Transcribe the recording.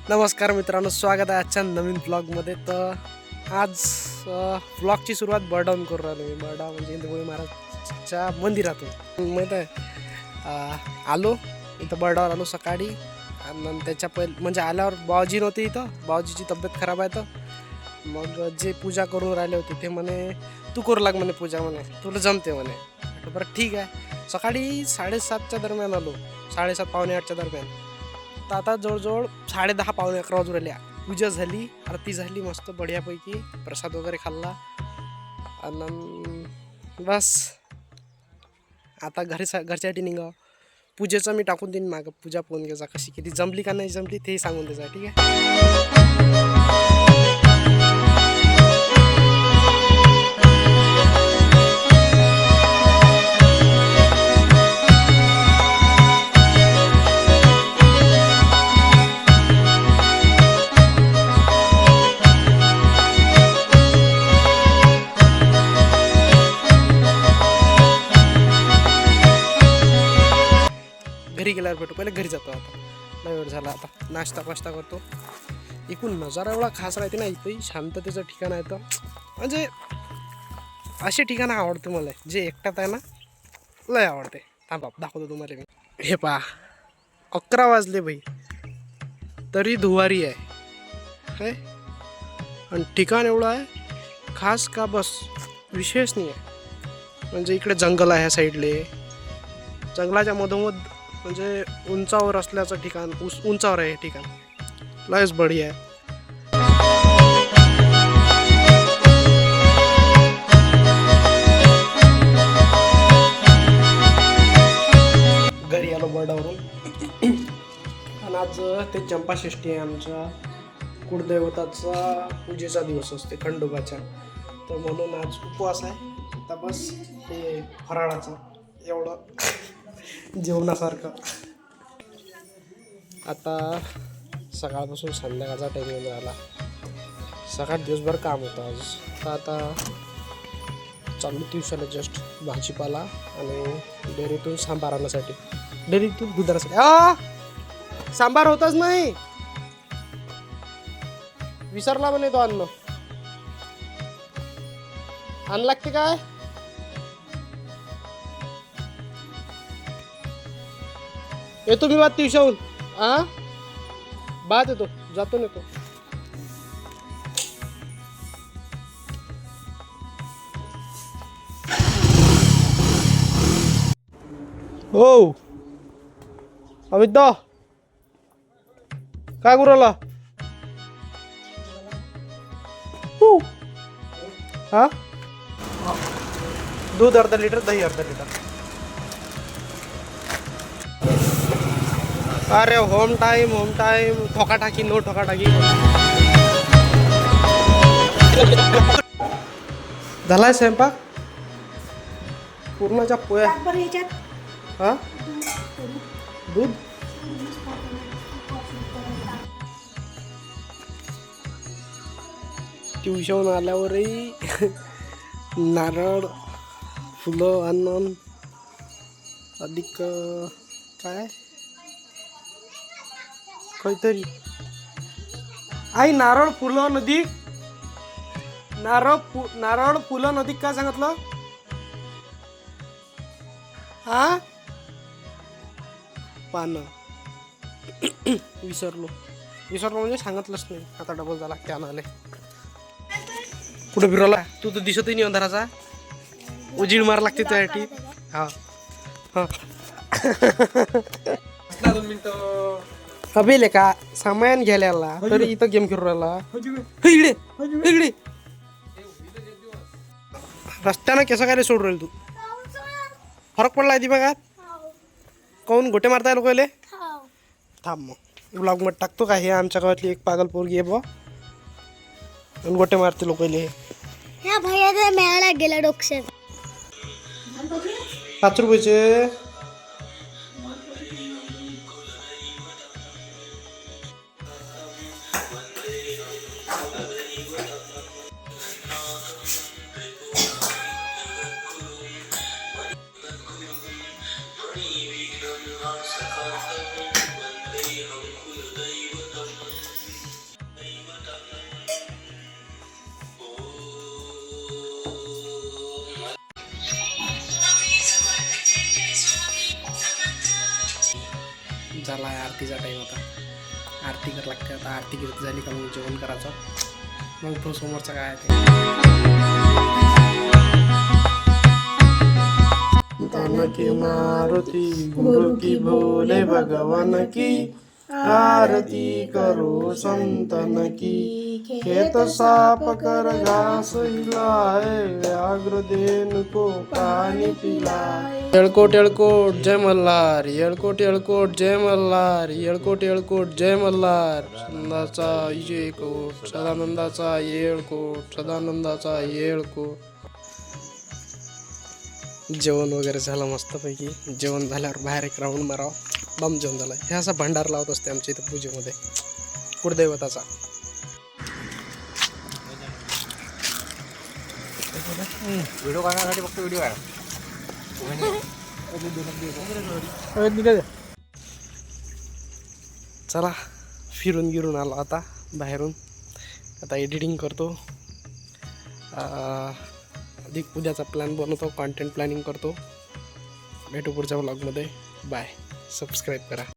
नमस्कार मित्रांनो, स्वागत आहे आजच्या नवीन ब्लॉगमध्ये. तर आज ब्लॉगची सुरुवात बर्डाहून करू राहिलो मी. बर्डा म्हणजे इंदुभोई महाराजच्या मंदिरातून. माहीत आहे, आलो इथं बर्डावर आलो सकाळी. आणि त्याच्या म्हणजे आल्यावर बाबाजी नव्हते इथं, बाबाजीची तब्येत खराब आहे. तर मग जे पूजा करून राहिले होते ते म्हणे तू करू लाग म्हणे पूजा, म्हणे तुला जमते म्हणे. बरं ठीक आहे. सकाळी 7:30च्या दरम्यान आलो, 7:30 पावणे 8च्या दरम्यान. तर आता जवळजवळ 10:30 पावणे 11 वाजून राहिल्या. पूजा झाली, आरती झाली मस्त बढियापैकी, प्रसाद वगैरे खाल्ला आणि बस आता घरच्यासाठी निघावं. पूजेचं मी टाकून देईन मागं, पूजा पोहून घ्यायचा कशी किती जमली का नाही जमली तेही सांगून द्यायचा. ठीक आहे. घरी गेल्यावर भेटू, पहिले घरी जातो. आता नाही वेळ झाला, आता नाश्ता पास्ता करतो. एकूण नजारा एवढा खास राहते ना इथंही, शांततेचं ठिकाण आहे. तर म्हणजे असे ठिकाणं आवडते मला, जे एकट्यात आहे ना लय आवडते. थांबा दाखवतो तुम्हाला मी. हे पहा, 11 वाजले बाई, तरी धुवारी आहे आणि ठिकाण एवढं आहे खास का बस विशेष नाही आहे. म्हणजे इकडे जंगल आहे ह्या साईडले, जंगलाच्या मधोमध म्हणजे उंचावर असल्याचं ठिकाण, उंचावर आहे हे ठिकाण, लयच बढिया आहे. घरी आलो बर्डावरून. आणि आज ते चंपाषष्ठी आहे, आमच्या कुळदैवताचा पूजेचा दिवस असते खंडोबाच्या. तर म्हणून आज उपवास आहे. आता बस हे फराळाचं एवढं जेवणासारखं. आता सकाळपासून संध्याकाळचा टाईम येऊन राहिला. सकाळ दिवसभर काम होतं आज. तर आता चालू दिवसाला जस्ट भाजीपाला आणि डेअरीतून सांबार आणण्यासाठी, डेअरीतून दूध आणण्यासाठी. सांबार होतच नाही, विसरला म्हणे तो अन्न. आण लागते काय? येतो मी बात दिवसाहून. बात येतो, जातो येतो. हो अमित दा, काय करू राहिला? हा, दूध अर्धा लिटर, दही अर्धा लिटर. अरे होम टाइम ठोका टाकी, नो ठोका टाकी. झालाय स्वयंपाक पूर्णाच्या पोया. हा, दूध ट्युशन आल्यावरही नारळ फुलं आणून अधिक काय काहीतरी आई, नारळ फुलं नदी, नारळ फुलं नदी काय सांगितलं? हा, पानं विसरलो म्हणजे सांगितलंच नाही. आता डबल झाला त्यानं आले. कुठं फिरवला तू? तर दिसतही नाही अंधाराचा, उजीड मारा लागते त्यासाठी. हा हा. 2 मिनिटं हवेले का सामान घ्यायला आला तरी इथं गेम खेळू राहिला. इकडे रस्त्यानं केस काय सोडून राहील तू? फरक पडला ती बघा. काऊन गोटे मारताय लोक? थांब मग ब्लॉग मध्ये टाकतो का. हे आमच्या गावातली एक पागल पोरगी आहे बा, गोटे मारते लोकले. ह्या भैया मेळायला गेला डोक्यात. 5 रुपयाचे. झाला आहे आरतीचा टाईम आता. आरती कर लागते आता. आरती गिरती झाली का मग जेवण करायचं. मग तो समोरचा काय आहे ते. तन की मारुती गुरु की भोले भगवान की आरती करो संतन की. खेत साफ कर घास हिलाए व्याघ्र देन को पानी पिलाए. येळकोट येळकोट जय मल्हार. येळकोट येळकोट जय मल्हार. येळकोट येळकोट जय मल्हार. सदानंदाचा येळकोट सदानंदाचा येळकोट सदानंदाचा येळकोट. जेवण वगैरे झालं मस्तपैकी. जेवण झाल्यावर बाहेर एक राऊंड मारावं. बम जेवण झालं. हे असा भंडार लावत असते आमच्या इथं पूजेमध्ये कुळदैवताचा. व्हिडिओ काढण्यासाठी फक्त व्हिडिओ आहे. चला फिरून गिरून आलो आता बाहेरून. आता एडिटिंग करतो. अधिक उद्याचा प्लॅन बनवतो. कॉन्टेंट प्लॅनिंग करतो. भेटू पुढच्या व्लॉगमध्ये. बाय. सबस्क्राईब करा.